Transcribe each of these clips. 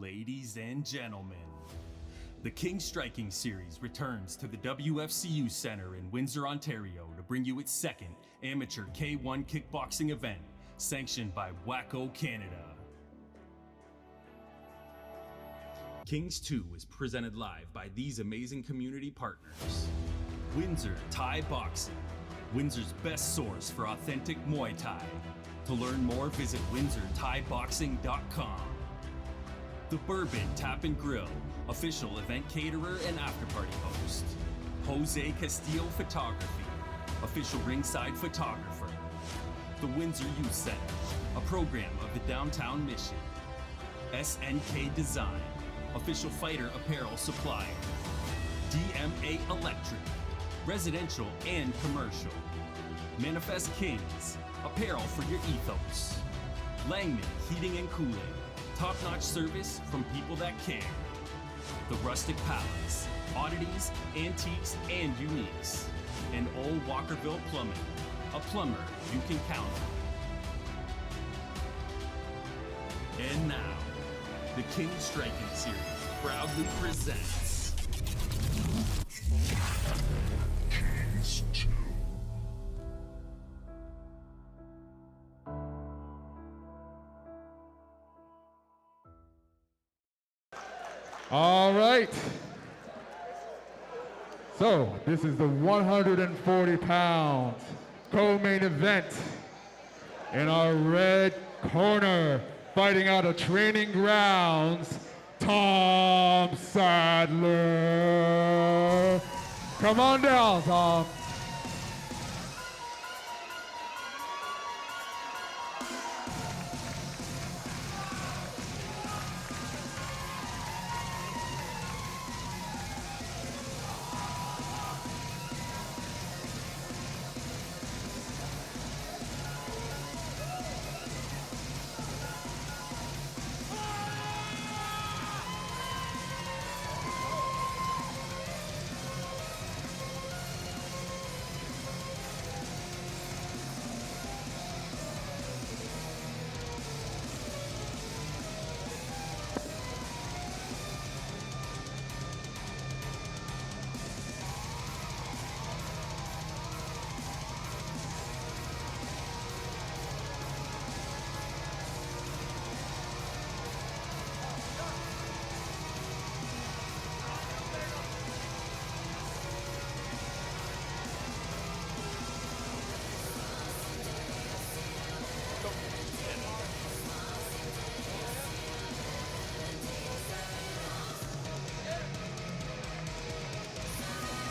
Ladies and gentlemen, the King Striking Series returns to the WFCU Center in Windsor, Ontario to bring you its second amateur K1 kickboxing event, sanctioned by Wacko Canada. Kings 2 is presented live by these amazing community partners. Windsor Thai Boxing, Windsor's best source for authentic Muay Thai. To learn more, visit windsorthaiboxing.com. The Bourbon Tap and Grill, official event caterer and afterparty host. Jose Castillo Photography, official ringside photographer. The Windsor Youth Center, a program of the Downtown Mission. SNK Design, official fighter apparel supplier. DMA Electric, residential and commercial. Manifest Kings, apparel for your ethos. Langman Heating and Cooling, top-notch service from people that care. The Rustic Palace, oddities, antiques, and uniques. And Old Walkerville Plumbing, a plumber you can count on. And now, the King Striking Series proudly presents Kings 2. All right. So this is the 140 pounds co-main event. In our red corner, fighting out of Training Grounds, Tom Sadler. Come on down, Tom.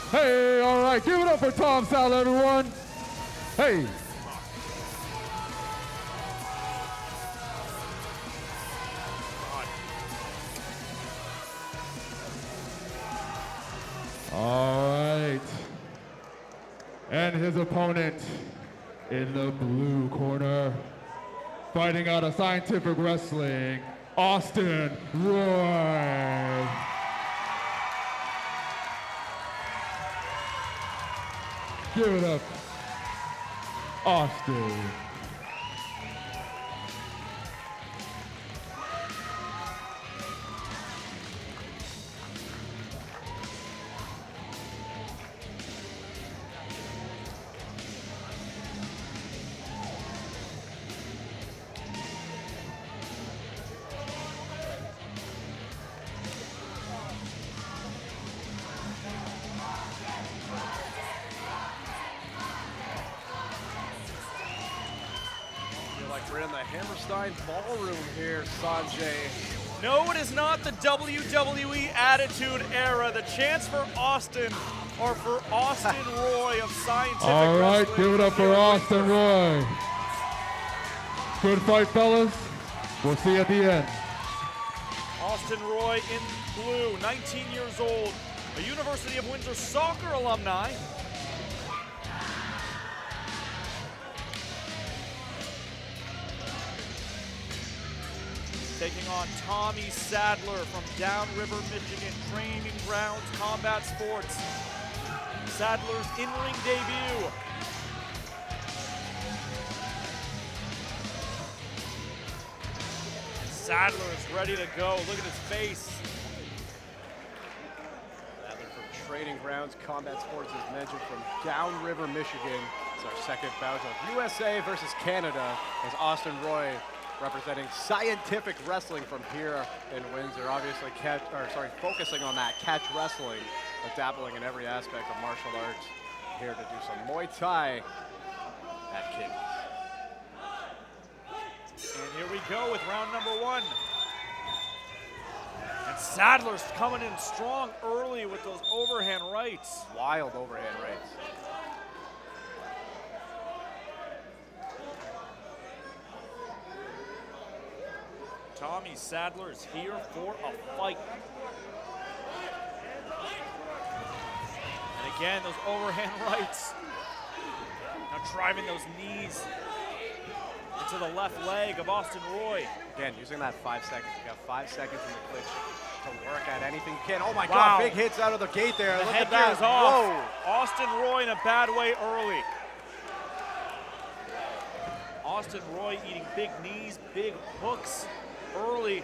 Hey, all right, give it up for Tom Sadler, everyone. Hey. All right. And his opponent in the blue corner, fighting out of Scientific Wrestling, Austen Roy. Give it up, Austen. We're in the Hammerstein Ballroom here, Sanjay. No, it is not the WWE Attitude Era. The chants for Austen are for Austen Roy of Scientific All right, Wrestling. give it up for Austen Roy. Good fight, fellas. We'll see you at the end. Austen Roy in blue, 19 years old, a University of Windsor soccer alumni. Taking on Tommy Sadler from Downriver, Michigan, Training Grounds Combat Sports. Sadler's in-ring debut. Sadler is ready to go. Look at his face. Sadler from Training Grounds Combat Sports, as mentioned, from Downriver, Michigan. It's our second bout of USA versus Canada, as Austen Roy representing Scientific Wrestling from here in Windsor. Obviously, focusing on that catch wrestling, but dabbling in every aspect of martial arts. Here to do some Muay Thai at Kings. And here we go with round number 1. And Sadler's coming in strong early with those overhand rights. Wild overhand rights. Tommy Sadler is here for a fight. And again, those overhand rights. Now driving those knees into the left leg of Austen Roy. Again, using that 5 seconds. You got 5 seconds in the clinch to work at anything you can. Oh my Wow. God, big hits out of the gate there. The Look headgear at that. is off. Whoa. Austen Roy in a bad way early. Austen Roy eating big knees, big hooks early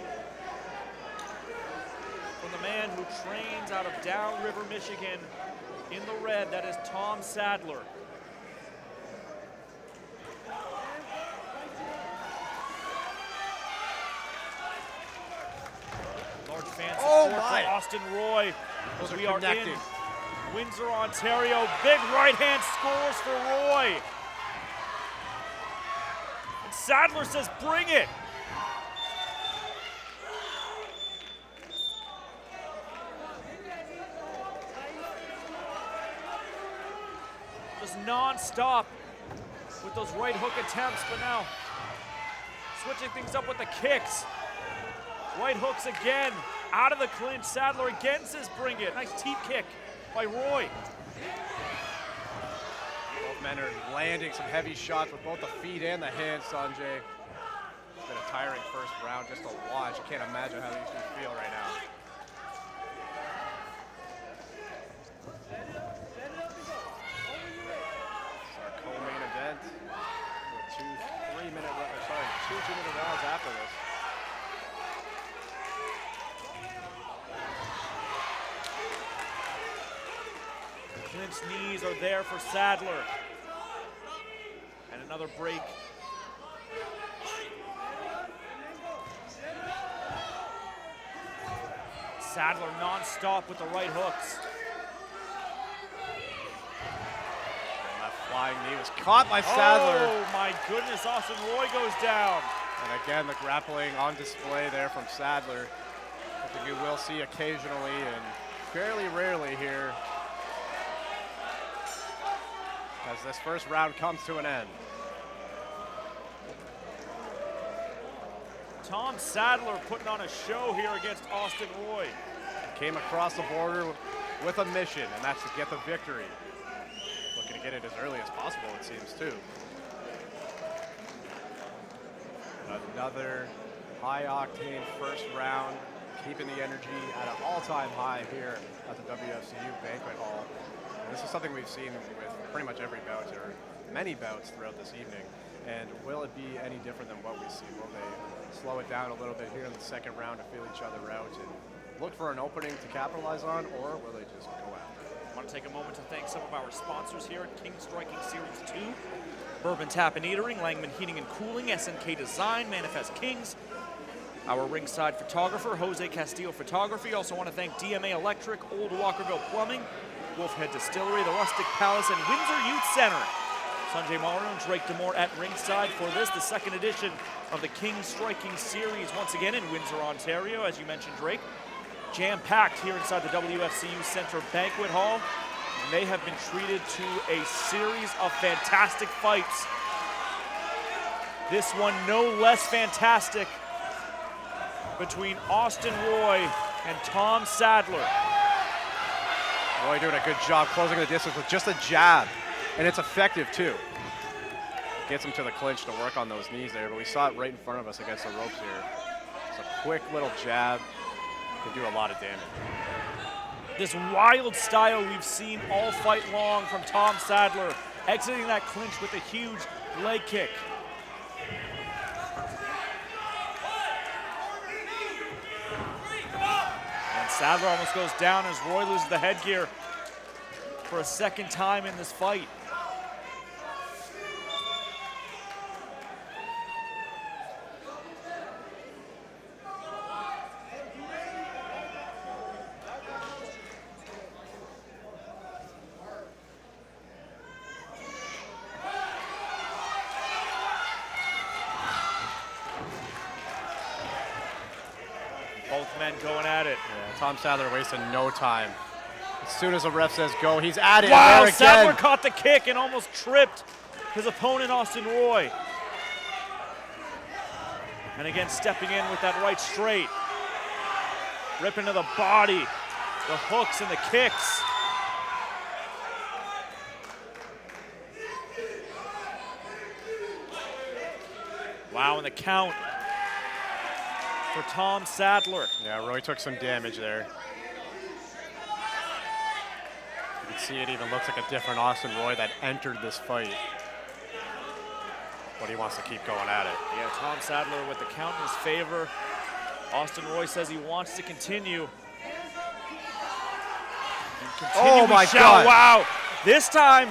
from the man who trains out of Downriver, Michigan. In the red, that is Tom Sadler. Large fan support for Austen Roy. Those As are we are connected. in Windsor, Ontario. Big right hand scores for Roy. And Sadler says, bring it. Just non-stop with those right hook attempts, but now switching things up with the kicks. Right hooks again, out of the clinch. Sadler again says bring it. Nice teep kick by Roy. Both men are landing some heavy shots with both the feet and the hands, Sanjay. It's been a tiring first round just to watch. I can't imagine how these two feel right now. Co-main event with two 2-2-minute rounds after this. Clinched knees are there for Sadler. And another break. Sadler non-stop with the right hooks. Flying knee was caught by Sadler. Oh my goodness, Austen Roy goes down. And again, the grappling on display there from Sadler. Something you will see occasionally and fairly rarely here as this first round comes to an end. Tom Sadler putting on a show here against Austen Roy. Came across the border with a mission, and that's to get the victory. Looking to get it as early as possible, it seems, too. Another high-octane first round, keeping the energy at an all-time high here at the WFCU Banquet Hall. And this is something we've seen with pretty much every bout, or many bouts throughout this evening. And will it be any different than what we see? Will they slow it down a little bit here in the second round to feel each other out and look for an opening to capitalize on, or will they just go after it? I want to take a moment to thank some of our sponsors here at King's Striking Series 2. Bourbon Tap and Eatering, Langman Heating and Cooling, SNK Design, Manifest Kings. Our ringside photographer, Jose Castillo Photography. Also want to thank DMA Electric, Old Walkerville Plumbing, Wolfhead Distillery, the Rustic Palace, and Windsor Youth Center. Sanjay Morrow and Drake Demore at ringside for this, the second edition of the King's Striking Series, once again in Windsor, Ontario, as you mentioned, Drake. Jam-packed here inside the WFCU Center Banquet Hall. And they have been treated to a series of fantastic fights. This one no less fantastic between Austen Roy and Tom Sadler. Roy doing a good job closing the distance with just a jab, and it's effective too. Gets him to the clinch to work on those knees there, but we saw it right in front of us against the ropes here. It's a quick little jab, can do a lot of damage. This wild style we've seen all fight long from Tom Sadler, exiting that clinch with a huge leg kick. Sadler almost goes down as Roy loses the headgear for a second time in this fight. Both men going at it. Yeah, Tom Sadler wasted no time. As soon as the ref says go, he's at it. Wow, There again. Sadler caught the kick and almost tripped his opponent, Austen Roy. And again, stepping in with that right straight. Ripping to the body, the hooks and the kicks. Wow, and the count for Tom Sadler. Yeah, Roy took some damage there. You can see it even looks like a different Austen Roy that entered this fight. But he wants to keep going at it. Yeah, Tom Sadler with the count in his favor. Austen Roy says he wants to continue. Oh my God! God. Wow, this time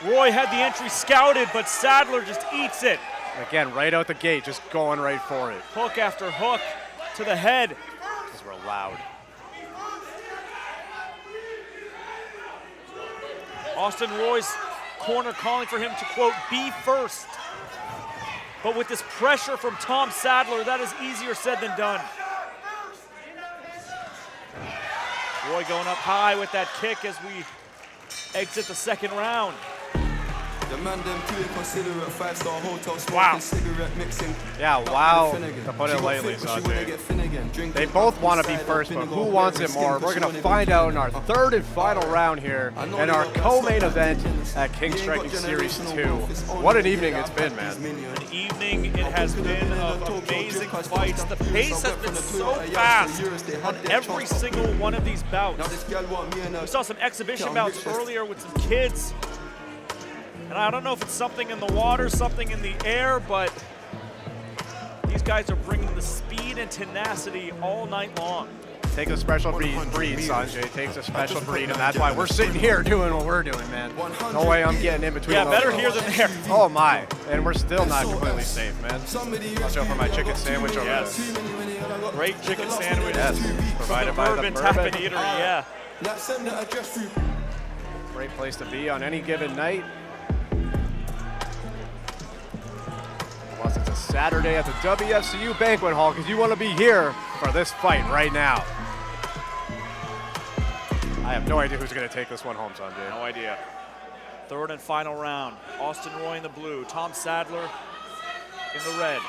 Roy had the entry scouted, but Sadler just eats it. Again, right out the gate, just going right for it. Hook after hook to the head. Because we're loud. Austen Roy's corner calling for him to, quote, be first. But with this pressure from Tom Sadler, that is easier said than done. Roy going up high with that kick as we exit the second round. Wow. Yeah, wow. To put it lightly, Sanjay. They both want to be first, but who wants it more? We're going to find out in our third and final round here in our co-main event at King's Striking Series 2. What an evening it's been, man. An evening it has been of amazing fights. The pace has been so fast on every single one of these bouts. We saw some exhibition bouts earlier with some kids. And I don't know if it's something in the water, something in the air, but these guys are bringing the speed and tenacity all night long. Takes a special breed, Sanjay. Takes a special breed, and that's why we're sitting here doing what we're doing, man. No way I'm getting in between. Yeah, those better guys. here than there. Oh my, and we're still not completely safe, man. Watch out for my chicken sandwich over Yes. Great chicken sandwich. Yes. Provided by the Bourbon Bourbon. Tap and Eatery, yeah. Great place to be on any given night. Plus, it's a Saturday at the WFCU Banquet Hall because you want to be here for this fight right now. I have no idea who's going to take this one home, Sanjay. No idea. Third and final round. Austen Roy in the blue. Tom Sadler in the red.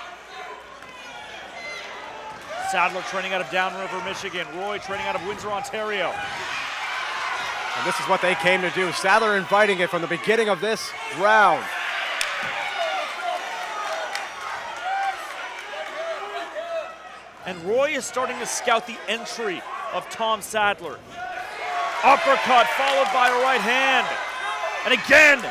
Sadler training out of Downriver, Michigan. Roy training out of Windsor, Ontario. And this is what they came to do. Sadler inviting it from the beginning of this round. And Roy is starting to scout the entry of Tom Sadler. Uppercut followed by a right hand. And again.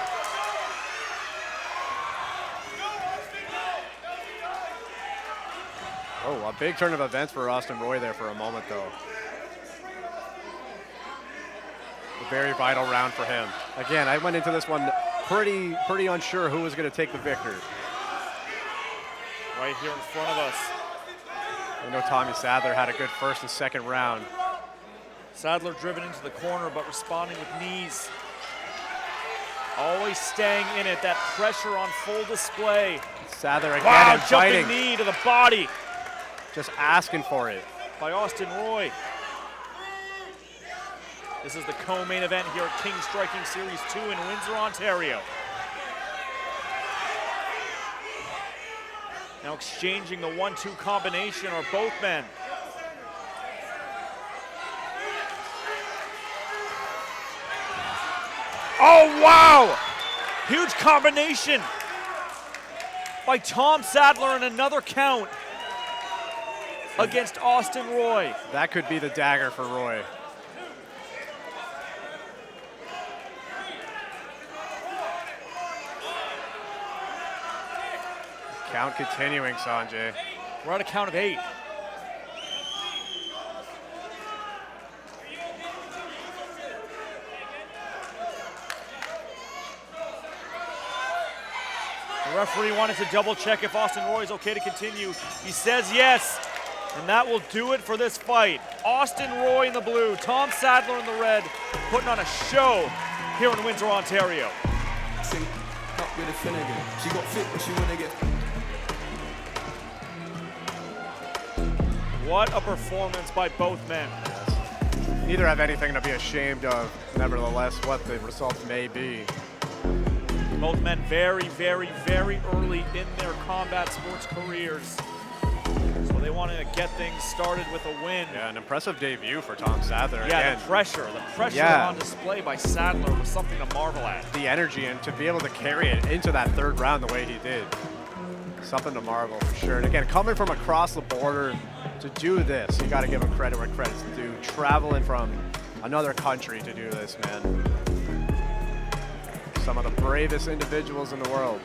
Oh, a big turn of events for Austen Roy there for a moment, though. A very vital round for him. Again, I went into this one pretty unsure who was going to take the victory. Right here in front of us. I know Tommy Sadler had a good first and second round. Sadler driven into the corner, but responding with knees. Always staying in it, that pressure on full display. Sadler again Wow, inviting, jumping knee to the body just asking for it. by Austen Roy. This is the co-main event here at King's Striking Series 2 in Windsor, Ontario. Now exchanging the 1-2 combination are both men. Oh, wow! Huge combination by Tom Sadler and another count against Austen Roy. That could be the dagger for Roy. Count continuing, Sanjay. We're at a count of 8. The referee wanted to double check if Austen Roy is okay to continue. He says yes, and that will do it for this fight. Austen Roy in the blue, Tom Sadler in the red, putting on a show here in Windsor, Ontario. What a performance by both men. Neither have anything to be ashamed of, nevertheless, what the results may be. Both men very, very, very early in their combat sports careers. So they want to get things started with a win. Yeah, an impressive debut for Tom Sadler. Yeah, Again, the pressure Yeah. on display by Sadler was something to marvel at. the energy and to be able to carry it into that third round the way he did. Something to marvel for sure. And again, coming from across the border to do this, you got to give him credit where credit's due. Traveling from another country to do this, man. Some of the bravest individuals in the world.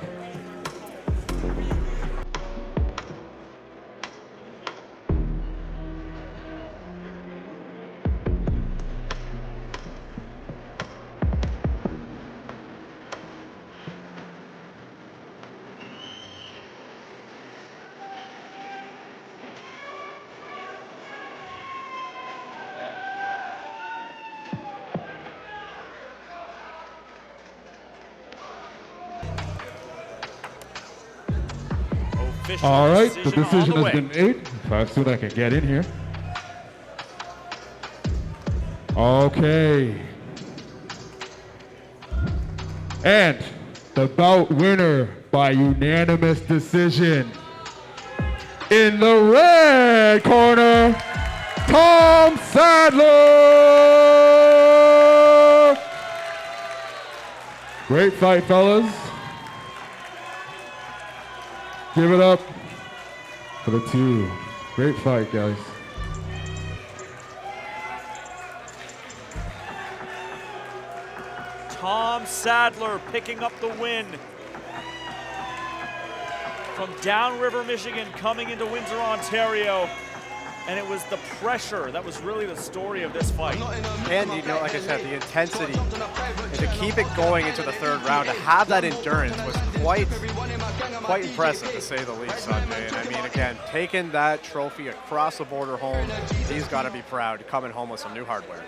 Official All right, the decision decision on the has way. been made. If I soon I can get in here. Okay. And the bout winner by unanimous decision in the red corner, Tom Sadler. Great fight, fellas. Give it up for the two. Great fight, guys. Tom Sadler picking up the win from Downriver, Michigan, coming into Windsor, Ontario. And it was the pressure that was really the story of this fight. And you know, like I said, the intensity and to keep it going into the third round, to have that endurance was quite impressive, to say the least, Sanjay. And I mean, again, taking that trophy across the border home, he's got to be proud, coming home with some new hardware.